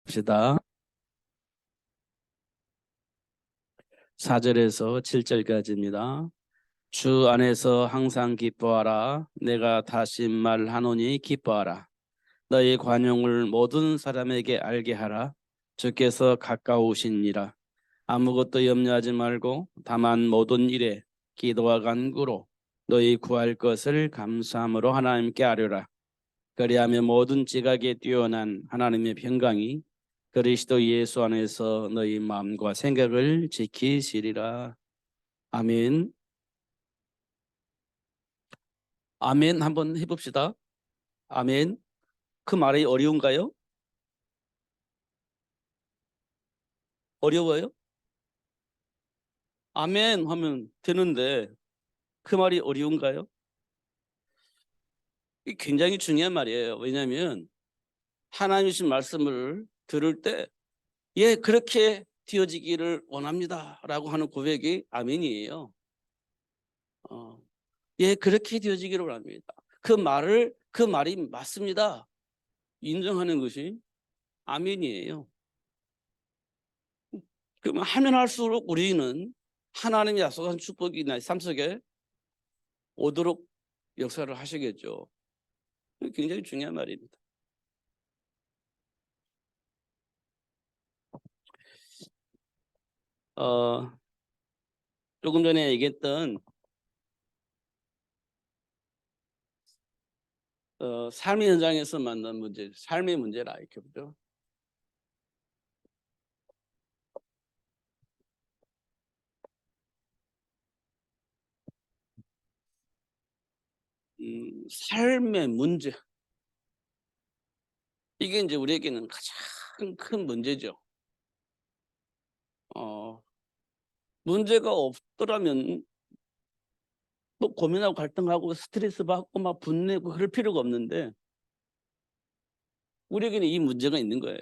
봅시다. 4절에서 7절까지입니다. 주 안에서 항상 기뻐하라. 내가 다시 말하노니 기뻐하라. 너희 관용을 모든 사람에게 알게 하라. 주께서 가까우시니라. 아무것도 염려하지 말고 다만 모든 일에 기도와 간구로 너희 구할 것을 감사함으로 하나님께 아뢰라. 그리하면 모든 지각에 뛰어난 하나님의 평강이 그리스도 예수 안에서 너희 마음과 생각을 지키시리라. 아멘. 아멘 한번 해봅시다. 아멘. 그 말이 어려운가요? 어려워요? 아멘 하면 되는데 그 말이 어려운가요? 이 굉장히 중요한 말이에요. 왜냐하면 하나님 주신 말씀을 들을 때 예, 그렇게 되어지기를 원합니다 라고 하는 고백이 아멘이에요. 예, 그렇게 되어지기를 원합니다. 그 말이 맞습니다. 인정하는 것이 아멘이에요. 그러면 하면 할수록 우리는 하나님의 약속한 축복이 나의 삶 속에 오도록 역사를 하시겠죠. 굉장히 중요한 말입니다. 조금 전에 얘기했던 삶의 현장에서 만난 문제, 삶의 문제라 이렇게 보죠. 삶의 문제. 이게 이제 우리에게는 가장 큰 문제죠. 문제가 없더라면 뭐 고민하고 갈등하고 스트레스 받고 막 분내고 그럴 필요가 없는데 우리에게는 이 문제가 있는 거예요.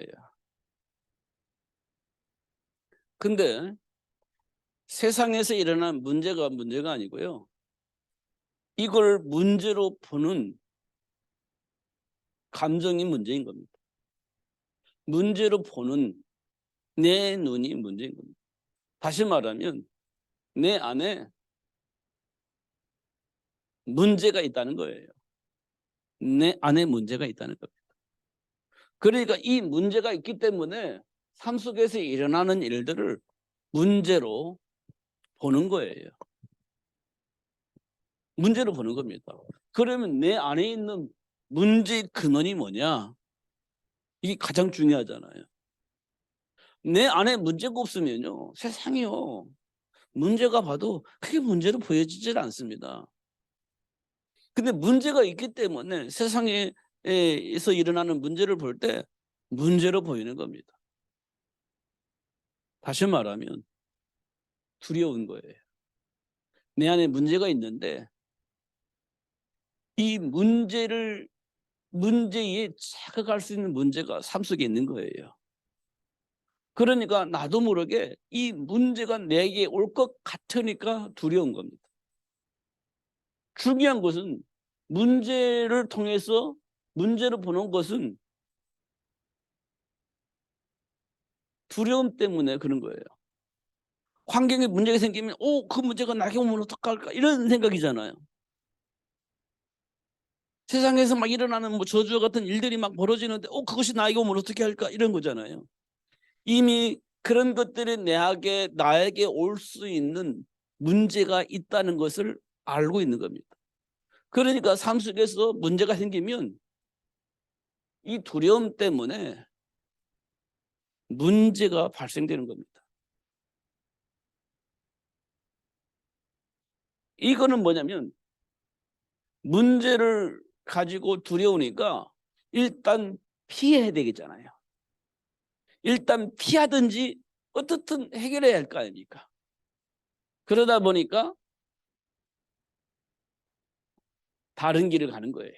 근데 세상에서 일어난 문제가 아니고요. 이걸 문제로 보는 감정이 문제인 겁니다. 문제로 보는 내 눈이 문제인 겁니다. 다시 말하면 내 안에 문제가 있다는 거예요. 내 안에 문제가 있다는 겁니다. 그러니까 이 문제가 있기 때문에 삶 속에서 일어나는 일들을 문제로 보는 거예요. 문제로 보는 겁니다. 그러면 내 안에 있는 문제의 근원이 뭐냐? 이게 가장 중요하잖아요. 내 안에 문제가 없으면요. 세상이요. 문제가 봐도 크게 문제로 보여지질 않습니다. 근데 문제가 있기 때문에 세상에서 일어나는 문제를 볼 때 문제로 보이는 겁니다. 다시 말하면 두려운 거예요. 내 안에 문제가 있는데 이 문제에 자극할 수 있는 문제가 삶 속에 있는 거예요. 그러니까 나도 모르게 이 문제가 내게 올 것 같으니까 두려운 겁니다. 중요한 것은 문제를 통해서 문제를 보는 것은 두려움 때문에 그런 거예요. 환경에 문제가 생기면 그 문제가 나에게 오면 어떡할까 이런 생각이잖아요. 세상에서 막 일어나는 뭐 저주와 같은 일들이 막 벌어지는데 그것이 나에게 오면 어떻게 할까 이런 거잖아요. 이미 그런 것들이 나에게 올 수 있는 문제가 있다는 것을 알고 있는 겁니다. 그러니까 삶 속에서 문제가 생기면 이 두려움 때문에 문제가 발생되는 겁니다. 이거는 뭐냐면 문제를 가지고 두려우니까 일단 피해야 되겠잖아요. 일단 피하든지 어떻든 해결해야 할 거 아닙니까? 그러다 보니까 다른 길을 가는 거예요.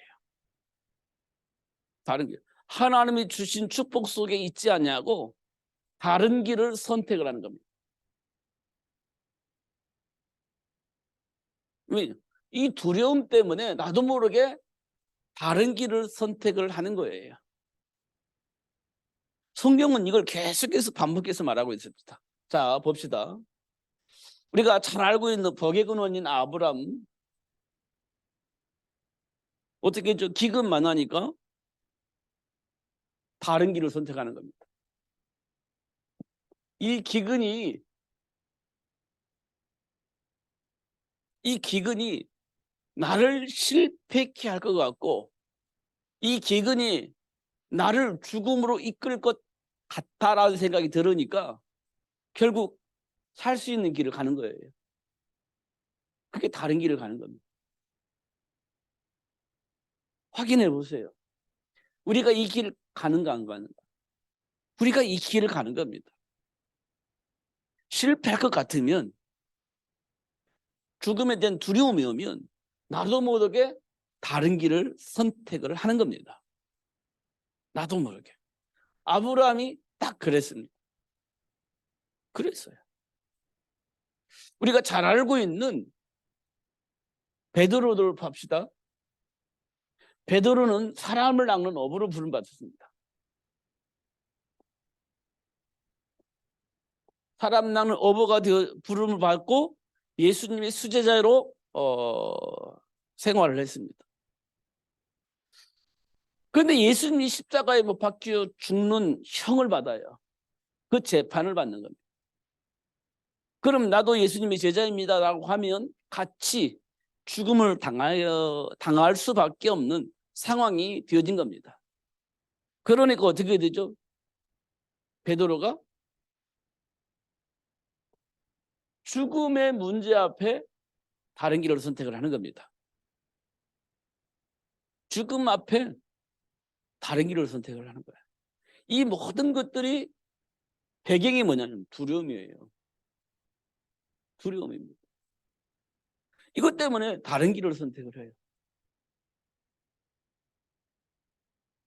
다른 길. 하나님이 주신 축복 속에 있지 않냐고 다른 길을 선택을 하는 겁니다. 이 두려움 때문에 나도 모르게 다른 길을 선택을 하는 거예요. 성경은 이걸 계속해서 반복해서 말하고 있습니다. 자, 봅시다. 우리가 잘 알고 있는 복의 근원인 아브람, 어떻게 저 기근 만나니까 다른 길을 선택하는 겁니다. 이 기근이 나를 실패케 할 것 같고, 이 기근이 나를 죽음으로 이끌 것 같다라는 생각이 들으니까 결국 살 수 있는 길을 가는 거예요. 그게 다른 길을 가는 겁니다. 확인해 보세요. 우리가 이 길 가는가 안 가는가? 우리가 이 길을 가는 겁니다. 실패할 것 같으면, 죽음에 대한 두려움이 오면 나도 모르게 다른 길을 선택을 하는 겁니다. 나도 모르게. 아브라함이 딱 그랬습니다. 그랬어요. 우리가 잘 알고 있는 베드로를 봅시다. 베드로는 사람을 낚는 어부로 부름받았습니다. 사람 낚는 어부가 되어 부름을 받고 예수님의 수제자로 생활을 했습니다. 그런데 예수님이 십자가에 못 박혀 죽는 형을 받아요. 그 재판을 받는 겁니다. 그럼 나도 예수님의 제자입니다라고 하면 같이 죽음을 당할 수밖에 없는 상황이 되어진 겁니다. 그러니까 어떻게 되죠? 베드로가 죽음의 문제 앞에 다른 길을 선택을 하는 겁니다. 죽음 앞에 다른 길을 선택을 하는 거예요. 이 모든 것들이 배경이 뭐냐면 두려움이에요. 두려움입니다. 이것 때문에 다른 길을 선택을 해요.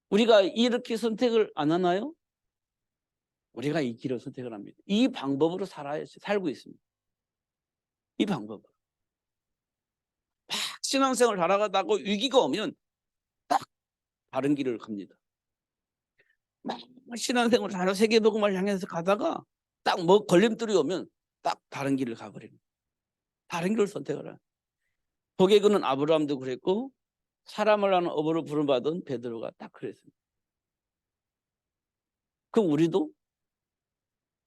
우리가 이렇게 선택을 안 하나요? 우리가 이 길을 선택을 합니다. 이 방법으로 살고 있습니다. 이 방법으로. 막 신앙생활을 살아가다가 위기가 오면 딱 다른 길을 갑니다. 막 신앙생활을 살아 세계복음을 향해서 가다가 딱 뭐 걸림돌이 오면 딱 다른 길을 가버립니다. 다른 길을 선택을 해요. 복의 근원 아브라함도 그랬고 사람을 하는 어부로 부름받은 베드로가 딱 그랬습니다. 그럼 우리도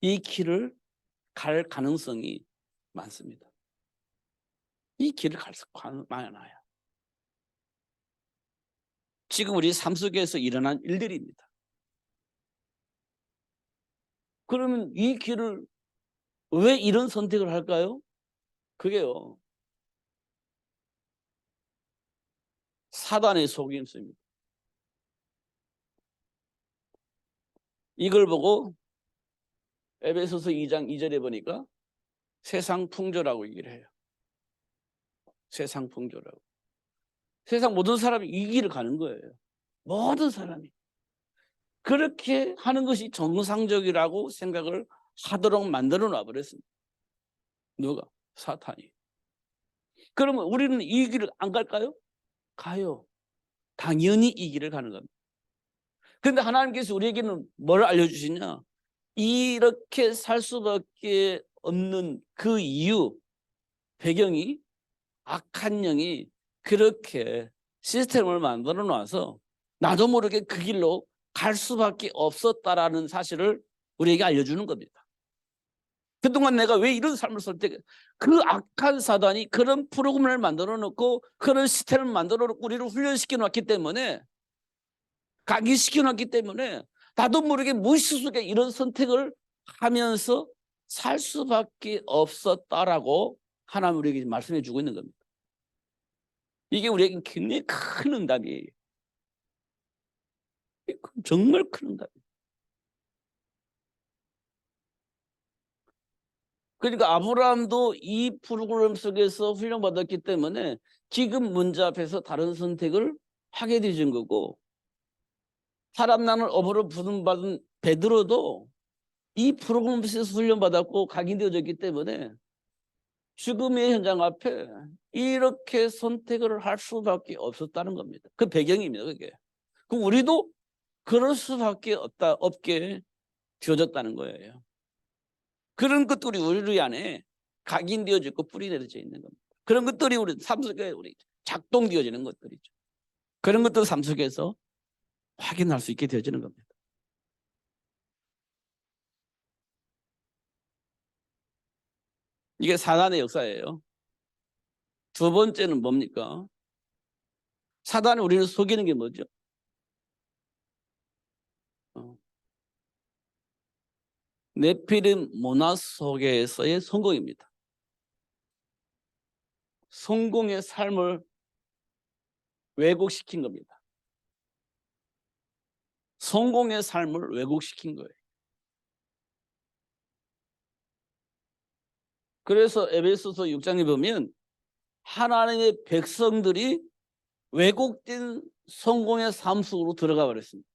이 길을 갈 가능성이 많습니다. 이 길을 갈 가능성이 많아요. 지금 우리 삶 속에서 일어난 일들입니다. 그러면 이 길을 왜 이런 선택을 할까요? 그게요, 사단의 속임수입니다. 이걸 보고 에베소서 2장 2절에 보니까 세상 풍조라고 얘기를 해요. 세상 풍조라고. 세상 모든 사람이 이 길을 가는 거예요. 모든 사람이. 그렇게 하는 것이 정상적이라고 생각을 하도록 만들어 놔버렸습니다. 누가? 사탄이. 그러면 우리는 이 길을 안 갈까요? 가요. 당연히 이 길을 가는 겁니다. 그런데 하나님께서 우리에게는 뭘 알려주시냐? 이렇게 살 수밖에 없는 그 이유, 배경이 악한 영이 그렇게 시스템을 만들어 놔서 나도 모르게 그 길로 갈 수밖에 없었다라는 사실을 우리에게 알려주는 겁니다. 그동안 내가 왜 이런 삶을 선택해? 그 악한 사단이 그런 프로그램을 만들어 놓고 그런 시스템을 만들어 놓고 우리를 훈련시켜 놨기 때문에, 각인시켜 놨기 때문에 나도 모르게 무의식 속에 이런 선택을 하면서 살 수밖에 없었다라고 하나님 우리에게 말씀해 주고 있는 겁니다. 이게 우리에게 굉장히 큰 응답이에요. 정말 큰 응답이에요. 그러니까 아브라함도 이 프로그램 속에서 훈련받았기 때문에 지금 문제 앞에서 다른 선택을 하게 되신 거고, 사람 나는 업으로 부름받은 베드로도 이 프로그램 속에서 훈련받았고 각인되어졌기 때문에 죽음의 현장 앞에 이렇게 선택을 할 수밖에 없었다는 겁니다. 그 배경입니다. 그게. 그럼 우리도 그럴 수밖에 없게 뒤어졌다는 거예요. 그런 것들이 우리 안에 각인되어져 있고 뿌리 내려져 있는 겁니다. 그런 것들이 우리 삶 속에 우리 작동되어지는 것들이죠. 그런 것들 삶 속에서 확인할 수 있게 되어지는 겁니다. 이게 사단의 역사예요. 두 번째는 뭡니까? 사단이 우리를 속이는 게 뭐죠? 네피림 문화 속에서의 성공입니다. 성공의 삶을 왜곡시킨 겁니다. 성공의 삶을 왜곡시킨 거예요. 그래서 에베소서 6장에 보면 하나님의 백성들이 왜곡된 성공의 삶 속으로 들어가 버렸습니다.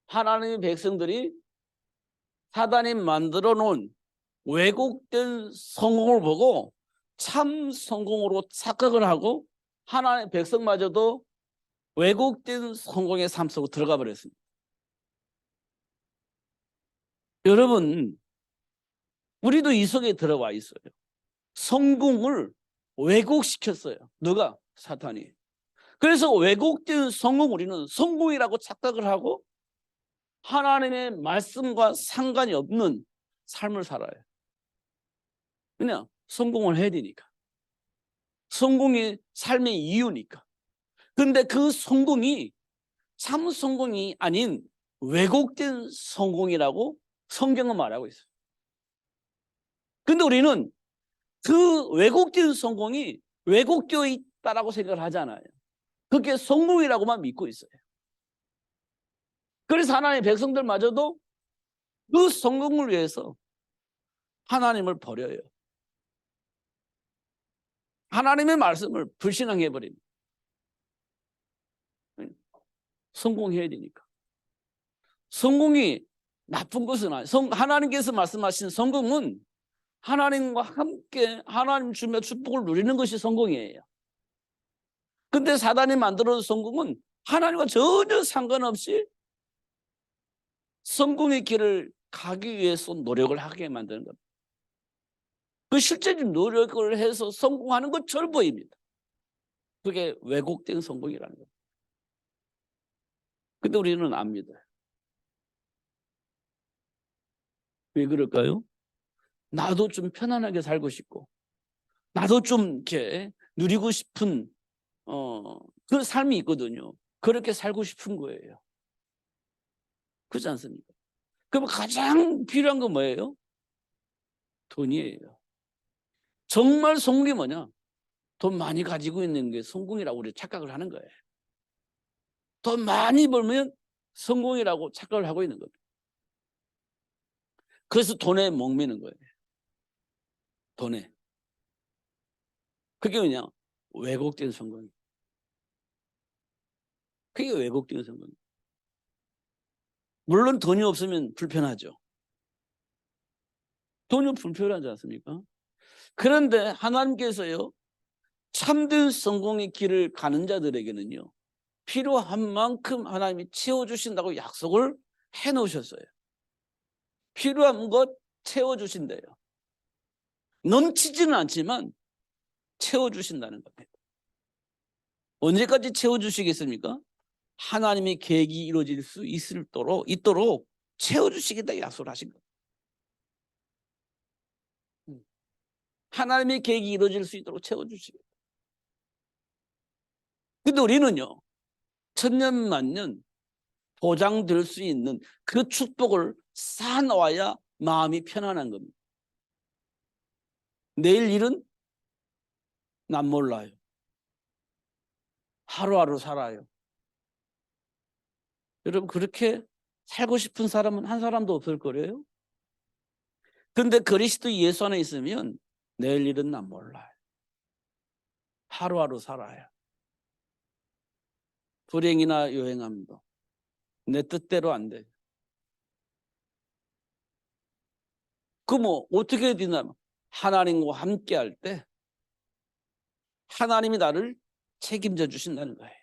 하나님의 백성들이 사단이 만들어 놓은 왜곡된 성공을 보고 참 성공으로 착각을 하고 하나님의 백성마저도 왜곡된 성공의 삶 속으로 들어가 버렸습니다. 여러분, 우리도 이 속에 들어와 있어요. 성공을 왜곡시켰어요. 누가? 사탄이. 그래서 왜곡된 성공, 우리는 성공이라고 착각을 하고 하나님의 말씀과 상관이 없는 삶을 살아요. 그냥 성공을 해야 되니까. 성공이 삶의 이유니까. 근데 그 성공이 참 성공이 아닌 왜곡된 성공이라고 성경은 말하고 있어요. 근데 우리는 그 왜곡된 성공이 왜곡되어 있다라고 생각을 하잖아요. 그게 성공이라고만 믿고 있어요. 그래서 하나님의 백성들마저도 그 성공을 위해서 하나님을 버려요. 하나님의 말씀을 불신앙해버립니다. 성공해야 되니까. 성공이 나쁜 것은 아니에요. 하나님께서 말씀하신 성공은 하나님과 함께 하나님 주며 축복을 누리는 것이 성공이에요. 근데 사단이 만들어준 성공은 하나님과 전혀 상관없이 성공의 길을 가기 위해서 노력을 하게 만드는 겁니다. 그 실제적인 노력을 해서 성공하는 것처럼 보입니다. 그게 왜곡된 성공이라는 겁니다. 근데 우리는 안 믿어요. 왜 그럴까요? 나도 좀 편안하게 살고 싶고 나도 좀 이렇게 누리고 싶은 그 삶이 있거든요. 그렇게 살고 싶은 거예요. 그렇지 않습니까? 그럼 가장 필요한 건 뭐예요? 돈이에요. 정말 성공이 뭐냐? 돈 많이 가지고 있는 게 성공이라고 우리 착각을 하는 거예요. 돈 많이 벌면 성공이라고 착각을 하고 있는 겁니다. 그래서 돈에 목매는 거예요. 돈에. 그게 뭐냐? 왜곡된 성공. 그게 왜곡된 성공. 물론 돈이 없으면 불편하죠. 돈이 불편하지 않습니까? 그런데 하나님께서요, 참된 성공의 길을 가는 자들에게는요, 필요한 만큼 하나님이 채워주신다고 약속을 해놓으셨어요. 필요한 것 채워주신대요. 넘치지는 않지만 채워주신다는 겁니다. 언제까지 채워주시겠습니까? 하나님의 계획이 이루어질 수 있도록 채워주시겠다고 약속을 하신 겁니다. 하나님의 계획이 이루어질 수 있도록 채워주시겠다. 근데 우리는요, 천년 만년 보장될 수 있는 그 축복을 쌓아놓아야 마음이 편안한 겁니다. 내일 일은 난 몰라요. 하루하루 살아요. 여러분, 그렇게 살고 싶은 사람은 한 사람도 없을 거예요. 근데 그리스도 예수 안에 있으면 내일 일은 난 몰라요. 하루하루 살아요. 불행이나 요행함도 내 뜻대로 안 돼요. 그 뭐 어떻게 해야 되냐면 하나님과 함께 할 때 하나님이 나를 책임져 주신다는 거예요.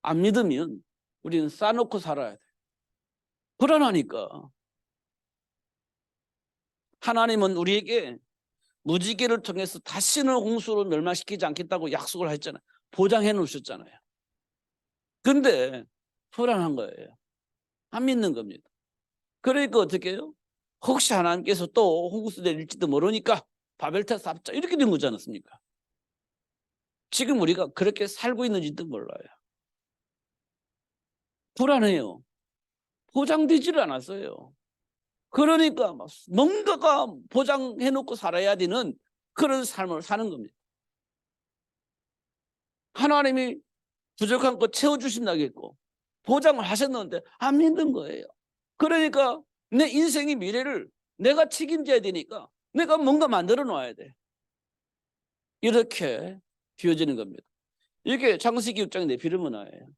안 믿으면 우리는 싸놓고 살아야 돼. 불안하니까. 하나님은 우리에게 무지개를 통해서 다시는 홍수로 멸망시키지 않겠다고 약속을 했잖아요. 보장해 놓으셨잖아요. 근데 불안한 거예요. 안 믿는 겁니다. 그러니까 어떻게 해요? 혹시 하나님께서 또 홍수 내릴지도 모르니까 바벨탑 쌓자 이렇게 된 거지 않았습니까? 지금 우리가 그렇게 살고 있는지도 몰라요. 불안해요. 보장되지를 않았어요. 그러니까 뭔가가 보장해 놓고 살아야 되는 그런 삶을 사는 겁니다. 하나님이 부족한 거 채워주신다겠고 보장을 하셨는데 안 믿는 거예요. 그러니까 내 인생의 미래를 내가 책임져야 되니까 내가 뭔가 만들어 놔야 돼. 이렇게 비워지는 겁니다. 이게 창세기 6장 내피를 문화예요.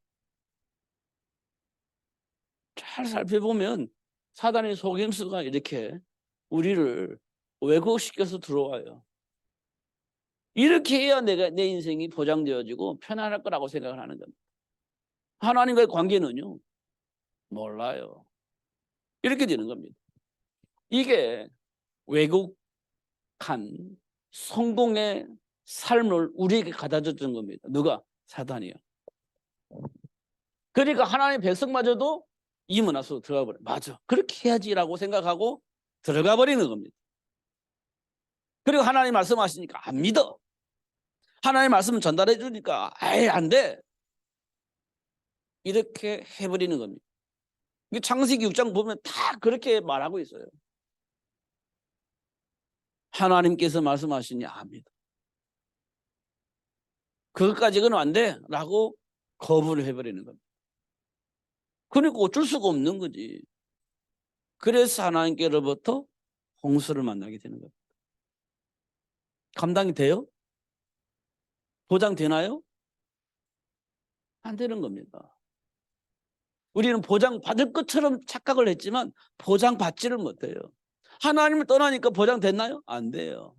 잘 살펴보면 사단의 속임수가 이렇게 우리를 왜곡시켜서 들어와요. 이렇게 해야 내 인생이 보장되어지고 편안할 거라고 생각을 하는 겁니다. 하나님과의 관계는요, 몰라요. 이렇게 되는 겁니다. 이게 왜곡한 성공의 삶을 우리에게 가져다 준 겁니다. 누가? 사단이요. 그러니까 하나님의 백성마저도 이 문화 속으로 들어가 버려요. 맞아, 그렇게 해야지라고 생각하고 들어가 버리는 겁니다. 그리고 하나님 말씀하시니까 안 믿어. 하나님 말씀 전달해 주니까 아예 안 돼. 이렇게 해버리는 겁니다. 창세기 6장 보면 다 그렇게 말하고 있어요. 하나님께서 말씀하시니 압니다. 그것까지는 안 돼 라고 거부를 해버리는 겁니다. 그러니까 어쩔 수가 없는 거지. 그래서 하나님께로부터 홍수를 만나게 되는 겁니다. 감당이 돼요? 보장되나요? 안 되는 겁니다. 우리는 보장받을 것처럼 착각을 했지만 보장받지를 못해요. 하나님을 떠나니까 보장됐나요? 안 돼요.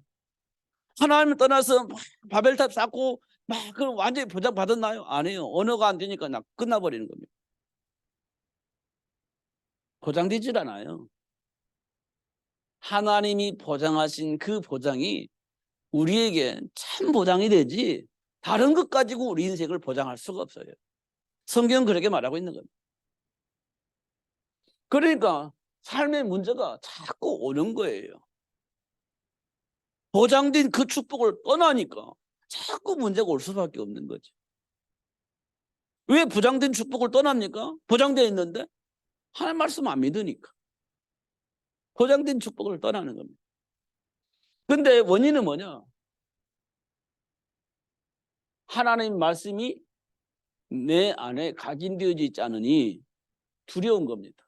하나님을 떠나서 바벨탑 쌓고 그럼 완전히 보장받았나요? 안 해요. 언어가 안 되니까 그냥 끝나버리는 겁니다. 보장되질 않아요. 하나님이 보장하신 그 보장이 우리에게 참 보장이 되지 다른 것 가지고 우리 인생을 보장할 수가 없어요. 성경은 그렇게 말하고 있는 겁니다. 그러니까 삶의 문제가 자꾸 오는 거예요. 보장된 그 축복을 떠나니까 자꾸 문제가 올 수밖에 없는 거죠. 왜 보장된 축복을 떠납니까? 보장되어 있는데 하나님 말씀 안 믿으니까 보장된 축복을 떠나는 겁니다. 근데 원인은 뭐냐? 하나님 말씀이 내 안에 각인되어져 있지 않으니 두려운 겁니다.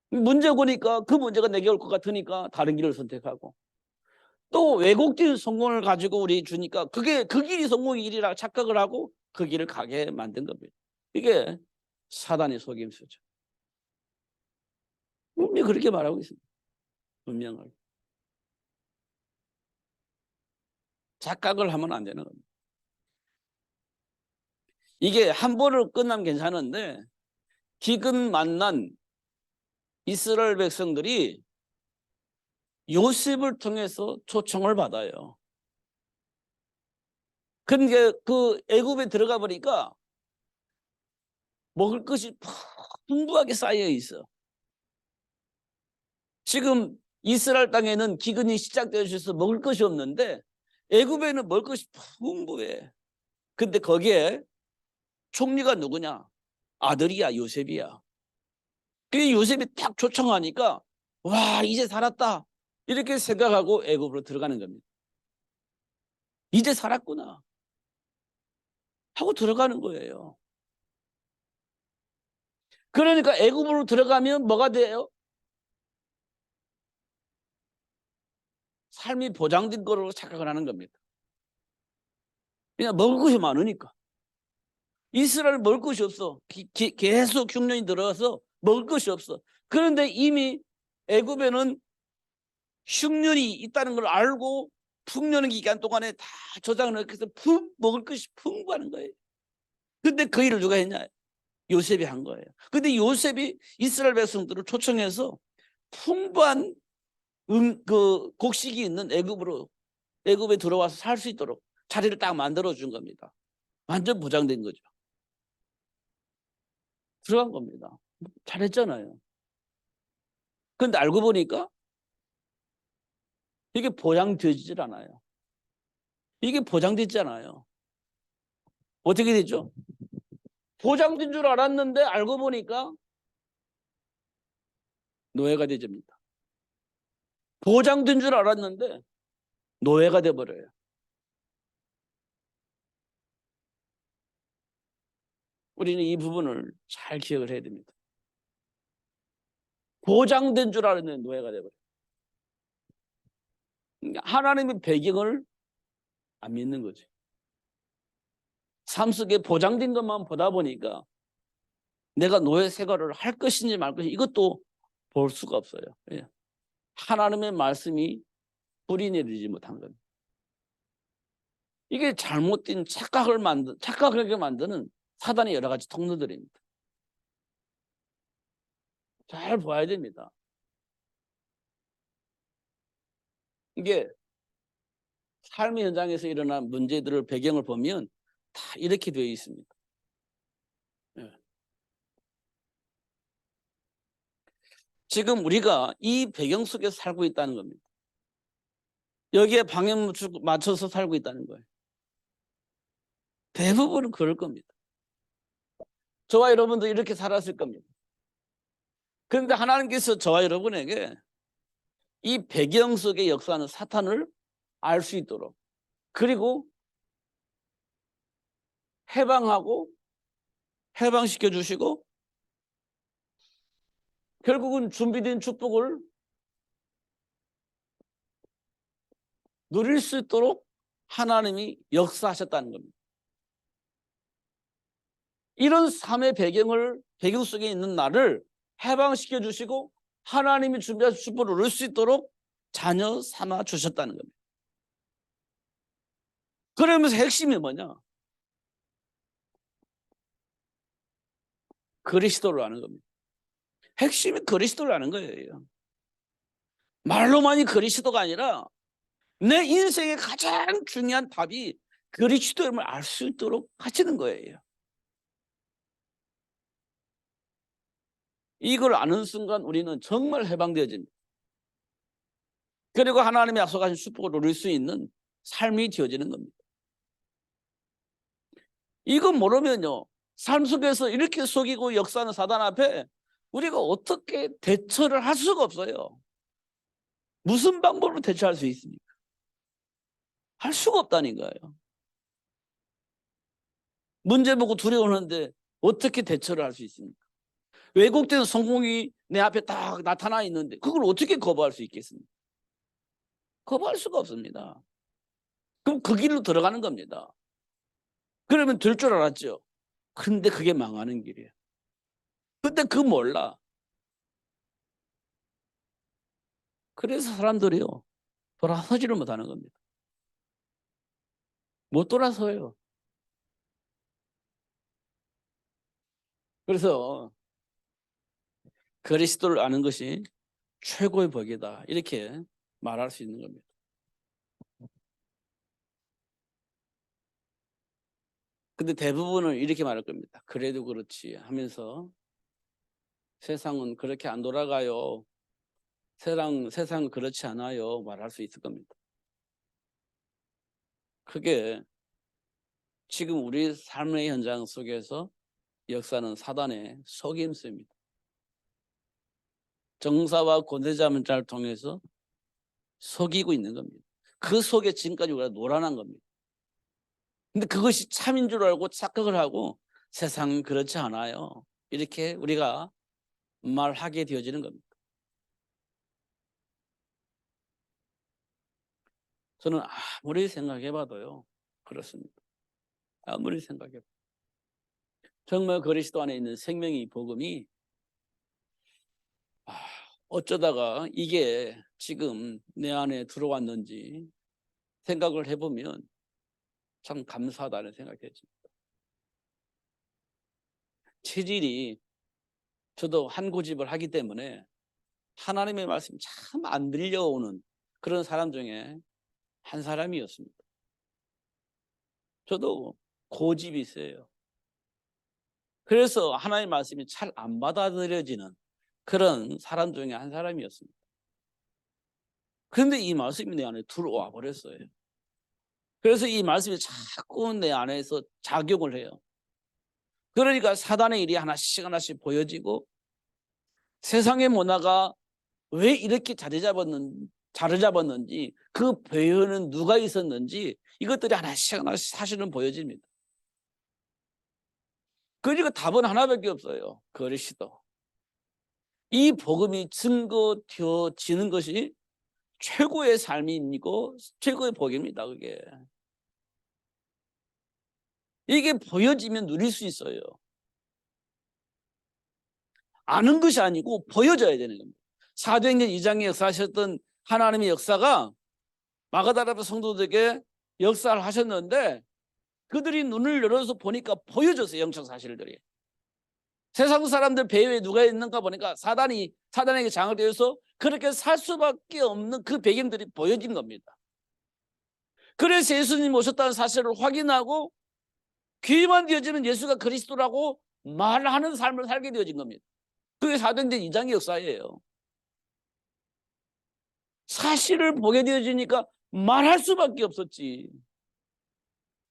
문제가 오니까 그 문제가 내게 올 것 같으니까 다른 길을 선택하고 또 왜곡된 성공을 가지고 우리 주니까 그게 그 길이 성공의 길이라 착각을 하고 그 길을 가게 만든 겁니다. 이게 사단의 속임수죠. 분명히 그렇게 말하고 있습니다. 분명하게. 착각을 하면 안 되는 겁니다. 이게 한 번으로 끝나면 괜찮은데 기근 만난 이스라엘 백성들이 요셉을 통해서 초청을 받아요. 그러니까 그 애굽에 들어가 보니까 먹을 것이 풍부하게 쌓여 있어. 지금 이스라엘 땅에는 기근이 시작되어서 먹을 것이 없는데 애굽에는 먹을 것이 풍부해. 근데 거기에 총리가 누구냐? 아들이야, 요셉이야. 그 요셉이 딱 초청하니까 와, 이제 살았다 이렇게 생각하고 애굽으로 들어가는 겁니다. 이제 살았구나 하고 들어가는 거예요. 그러니까 애굽으로 들어가면 뭐가 돼요? 삶이 보장된 거로 착각을 하는 겁니다. 그냥 먹을 것이 많으니까. 이스라엘 먹을 것이 없어. 계속 흉년이 들어서 먹을 것이 없어. 그런데 이미 애굽에는 흉년이 있다는 걸 알고 풍년 기간 동안에 다 저장을 해서 먹을 것이 풍부한 거예요. 근데 그 일을 누가 했냐? 요셉이 한 거예요. 근데 요셉이 이스라엘 백성들을 초청해서 풍부한 그 곡식이 있는 애굽에 들어와서 살 수 있도록 자리를 딱 만들어 준 겁니다. 완전 보장된 거죠. 들어간 겁니다. 잘했잖아요. 근데 알고 보니까 이게 보장되질 않아요. 이게 보장되지 않아요. 어떻게 되죠? 보장된 줄 알았는데 알고 보니까 노예가 되집니다. 보장된 줄 알았는데 노예가 돼버려요. 우리는 이 부분을 잘 기억을 해야 됩니다. 보장된 줄 알았는데 노예가 돼버려요. 하나님의 배경을 안 믿는 거지. 삶 속에 보장된 것만 보다 보니까 내가 노예 생활을 할 것인지 말 것인지 이것도 볼 수가 없어요. 예. 하나님의 말씀이 뿌리 내리지 못한 겁니다. 이게 잘못된 착각하게 만드는 사단의 여러 가지 통로들입니다. 잘 봐야 됩니다. 이게 삶의 현장에서 일어난 문제들을 배경을 보면 다 이렇게 되어 있습니다. 예. 지금 우리가 이 배경 속에서 살고 있다는 겁니다. 여기에 방향 맞춰서 살고 있다는 거예요. 대부분은 그럴 겁니다. 저와 여러분도 이렇게 살았을 겁니다. 그런데 하나님께서 저와 여러분에게 이 배경 속에 역사하는 사탄을 알 수 있도록 그리고 해방시켜 주시고 결국은 준비된 축복을 누릴 수 있도록 하나님이 역사하셨다는 겁니다. 이런 삶의 배경 속에 있는 나를 해방시켜 주시고 하나님이 준비하신 축복을 누릴 수 있도록 자녀 삼아 주셨다는 겁니다. 그러면서 핵심이 뭐냐? 그리스도를 아는 겁니다. 핵심이 그리스도를 아는 거예요. 말로만이 그리스도가 아니라 내 인생의 가장 중요한 답이 그리스도임을 알 수 있도록 하시는 거예요. 이걸 아는 순간 우리는 정말 해방되어집니다. 그리고 하나님의 약속하신 축복을 누릴 수 있는 삶이 되어지는 겁니다. 이거 모르면요, 삶 속에서 이렇게 속이고 역사하는 사단 앞에 우리가 어떻게 대처를 할 수가 없어요. 무슨 방법으로 대처할 수 있습니까? 할 수가 없다니까요. 문제 보고 두려워하는데 어떻게 대처를 할 수 있습니까? 왜곡된 성공이 내 앞에 딱 나타나 있는데 그걸 어떻게 거부할 수 있겠습니까? 거부할 수가 없습니다. 그럼 그 길로 들어가는 겁니다. 그러면 될 줄 알았죠. 근데 그게 망하는 길이에요. 근데 그거 몰라. 그래서 사람들이요, 돌아서지를 못하는 겁니다. 못 돌아서요. 그래서 그리스도를 아는 것이 최고의 복이다, 이렇게 말할 수 있는 겁니다. 근데 대부분은 이렇게 말할 겁니다. 그래도 그렇지 하면서 세상은 그렇게 안 돌아가요. 세상은 그렇지 않아요. 말할 수 있을 겁니다. 그게 지금 우리 삶의 현장 속에서 역사는 사단의 속임수입니다. 정사와 권세자문자를 통해서 속이고 있는 겁니다. 그 속에 지금까지 우리가 놀아난 겁니다. 근데 그것이 참인 줄 알고 착각을 하고 세상은 그렇지 않아요, 이렇게 우리가 말하게 되어지는 겁니다. 저는 아무리 생각해봐도요, 그렇습니다. 아무리 생각해봐도 정말 그리스도 안에 있는 생명의 복음이 어쩌다가 이게 지금 내 안에 들어왔는지 생각을 해보면 참 감사하다는 생각이 듭니다. 체질이 저도 한 고집을 하기 때문에 하나님의 말씀이 참 안 들려오는 그런 사람 중에 한 사람이었습니다. 저도 고집이 있어요. 그래서 하나님의 말씀이 잘 안 받아들여지는 그런 사람 중에 한 사람이었습니다. 그런데 이 말씀이 내 안에 들어와 버렸어요. 그래서 이 말씀이 자꾸 내 안에서 작용을 해요. 그러니까 사단의 일이 하나씩 하나씩 보여지고 세상의 문화가 왜 이렇게 자리 잡았는지 그 배후에는 누가 있었는지 이것들이 하나씩 하나씩 사실은 보여집니다. 그러니까 답은 하나밖에 없어요. 그리스도. 이 복음이 증거되어지는 것이 최고의 삶이고 최고의 복입니다. 그게. 이게 보여지면 누릴 수 있어요. 아는 것이 아니고 보여져야 되는 겁니다. 사도행전 2장에 역사하셨던 하나님의 역사가 마가다라 성도들에게 역사를 하셨는데 그들이 눈을 열어서 보니까 보여졌어요. 영적 사실들이. 세상 사람들 배후에 누가 있는가 보니까 사단에게 장악되어서 그렇게 살 수밖에 없는 그 배경들이 보여진 겁니다. 그래서 예수님 오셨다는 사실을 확인하고 귀만 되어지면 예수가 그리스도라고 말하는 삶을 살게 되어진 겁니다. 그게 사도행전 2장의 역사예요. 사실을 보게 되어지니까 말할 수밖에 없었지.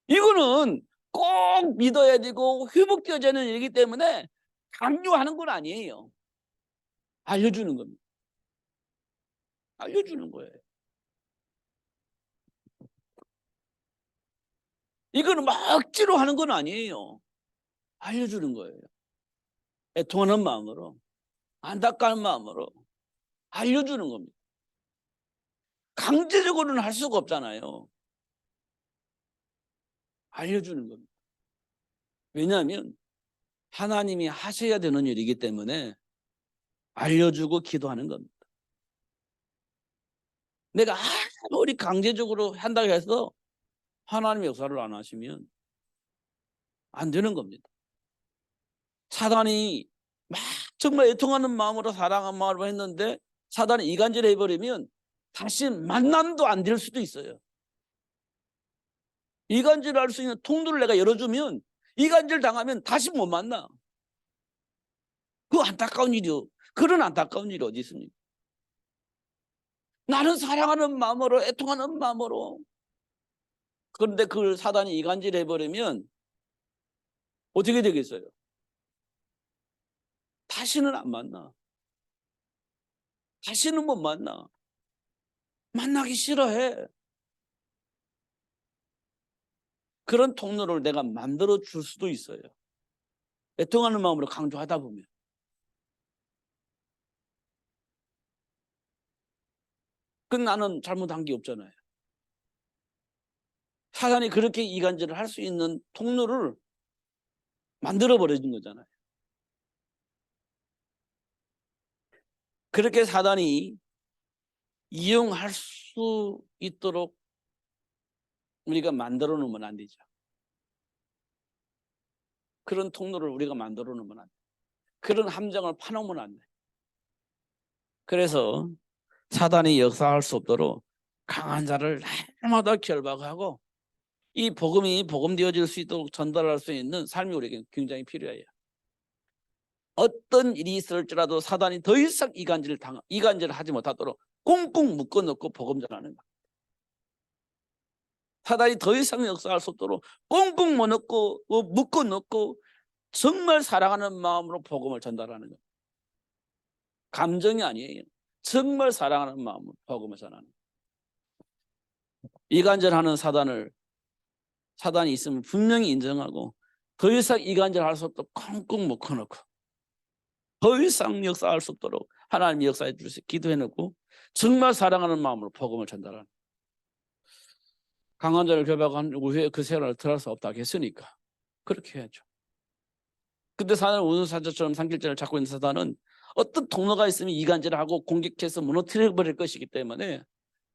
이거는 꼭 믿어야 되고 회복되어지는 일이기 때문에 강요하는 건 아니에요. 알려주는 겁니다. 알려주는 거예요. 이거는 막 억지로 하는 건 아니에요. 알려주는 거예요. 애통하는 마음으로, 안타까운 마음으로 알려주는 겁니다. 강제적으로는 할 수가 없잖아요. 알려주는 겁니다. 왜냐하면 하나님이 하셔야 되는 일이기 때문에 알려주고 기도하는 겁니다. 내가 아무리 강제적으로 한다고 해서 하나님의 역사를 안 하시면 안 되는 겁니다. 사단이 막 정말 애통하는 마음으로 사랑하는 마음으로 했는데 사단이 이간질 해버리면 다시 만남도 안 될 수도 있어요. 이간질을 할 수 있는 통로를 내가 열어주면 이간질 당하면 다시 못 만나. 그 안타까운 일이요. 그런 안타까운 일이 어디 있습니까? 나는 사랑하는 마음으로 애통하는 마음으로. 그런데 그걸 사단이 이간질 해버리면 어떻게 되겠어요? 다시는 안 만나. 다시는 못 만나. 만나기 싫어해. 그런 통로를 내가 만들어 줄 수도 있어요. 애통하는 마음으로 강조하다 보면. 그건 나는 잘못한 게 없잖아요. 사단이 그렇게 이간질을 할 수 있는 통로를 만들어 버려진 거잖아요. 그렇게 사단이 이용할 수 있도록 우리가 만들어 놓으면 안 되죠. 그런 통로를 우리가 만들어 놓으면 안 돼. 그런 함정을 파놓으면 안 돼. 그래서 사단이 역사할 수 없도록 강한 자를 날마다 결박하고 이 복음이 복음되어질 수 있도록 전달할 수 있는 삶이 우리에게 굉장히 필요해요. 어떤 일이 있을지라도 사단이 더 이상 이간질을 하지 못하도록 꽁꽁 묶어놓고 복음 전하는 거야. 사단이 더 이상 역사할 수 없도록 꽁꽁 묶어놓고 정말 사랑하는 마음으로 복음을 전달하는 거야. 감정이 아니에요. 정말 사랑하는 마음으로 복음을 전하는 거야. 이간질하는 사단이 있으면 분명히 인정하고 더 이상 이간질할 수 없도록 꽁꽁 묶어놓고 더 이상 역사할 수 없도록 하나님이 역사해 주세요. 기도해놓고 정말 사랑하는 마음으로 복음을 전달하는. 강한 자를 결박한 후에 그 세월을 들을 수 없다고 했으니까 그렇게 해야죠. 근데 사단은 우는사자처럼 산길자를 잡고 있는 사단은 어떤 통로가 있으면 이간질을 하고 공격해서 무너뜨려 버릴 것이기 때문에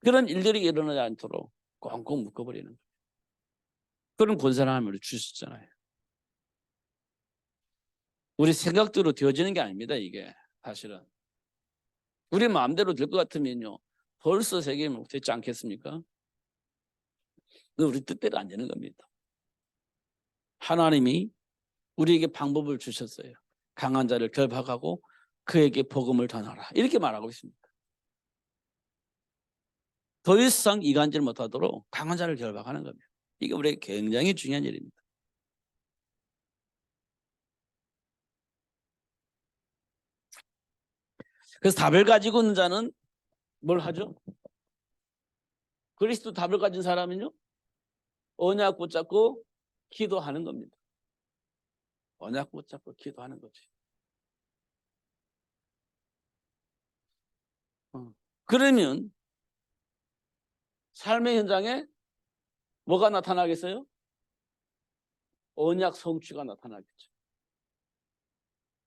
그런 일들이 일어나지 않도록 꽁꽁 묶어버리는 거예요. 그런 권세를 하나님으로 주셨잖아요. 우리 생각대로 되어지는 게 아닙니다. 이게 사실은 우리 마음대로 될 것 같으면요 벌써 세계는 됐지 않겠습니까? 우리 뜻대로 안 되는 겁니다. 하나님이 우리에게 방법을 주셨어요. 강한 자를 결박하고 그에게 복음을 전하라. 이렇게 말하고 있습니다. 더 이상 이간질 못하도록 강한 자를 결박하는 겁니다. 이게 우리에게 굉장히 중요한 일입니다. 그래서 답을 가지고 있는 자는 뭘 하죠? 그리스도 답을 가진 사람은요 언약 붙잡고 기도하는 겁니다. 언약 붙잡고 기도하는 거지. 그러면 삶의 현장에 뭐가 나타나겠어요? 언약 성취가 나타나겠죠.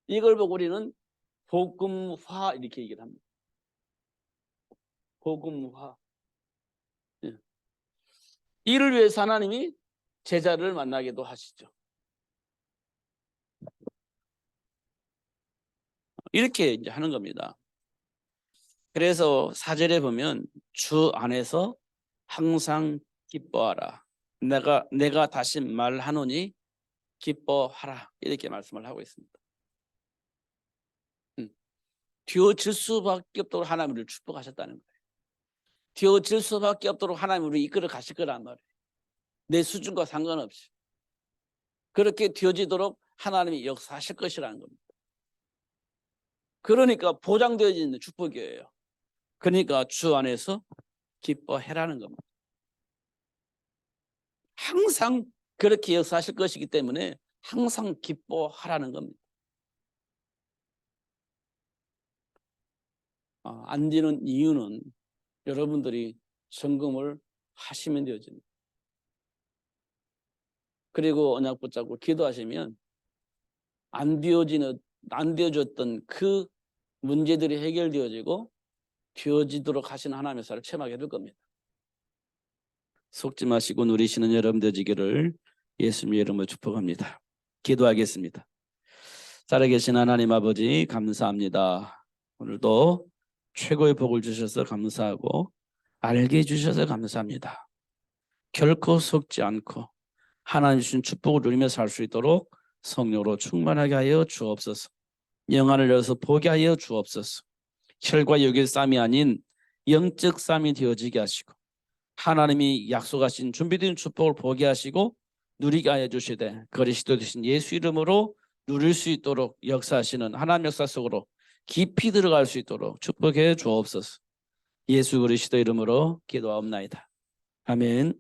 이걸 보고 우리는 복음화 이렇게 얘기를 합니다. 복음화. 이를 위해서 하나님이 제자를 만나기도 하시죠. 이렇게 이제 하는 겁니다. 그래서 4절에 보면 주 안에서 항상 기뻐하라. 내가 다시 말하노니 기뻐하라. 이렇게 말씀을 하고 있습니다. 되어질 수밖에 없도록 하나님 우리를 축복하셨다는 거예요. 되어질 수밖에 없도록 하나님 우리를 이끌어 가실 거란 말이에요. 내 수준과 상관없이. 그렇게 되어지도록 하나님이 역사하실 것이라는 겁니다. 그러니까 보장되어 있는 축복이에요. 그러니까 주 안에서 기뻐해라는 겁니다. 항상 그렇게 역사하실 것이기 때문에 항상 기뻐하라는 겁니다. 안 되는 이유는 여러분들이 점검을 하시면 되어집니다. 그리고 언약 붙잡고 기도하시면 안 되어졌던 그 문제들이 해결되어지고 되어지도록 하시는 하나님의 사를 체험하게 될 겁니다. 속지 마시고 누리시는 여러분 되시기를 예수님의 이름으로 축복합니다. 기도하겠습니다. 살아계신 하나님 아버지 감사합니다. 오늘도 최고의 복을 주셔서 감사하고 알게 해주셔서 감사합니다. 결코 속지 않고 하나님 주신 축복을 누리며 살 수 있도록 성령으로 충만하게 하여 주옵소서. 영안을 열어서 보게 하여 주옵소서. 혈과 육의 쌈이 아닌 영적 쌈이 되어지게 하시고 하나님이 약속하신 준비된 축복을 보게 하시고 누리게 하여 주시되 그리스도 되신 예수 이름으로 누릴 수 있도록 역사하시는 하나님 역사 속으로 깊이 들어갈 수 있도록 축복해 주옵소서. 예수 그리스도 이름으로 기도하옵나이다. 아멘.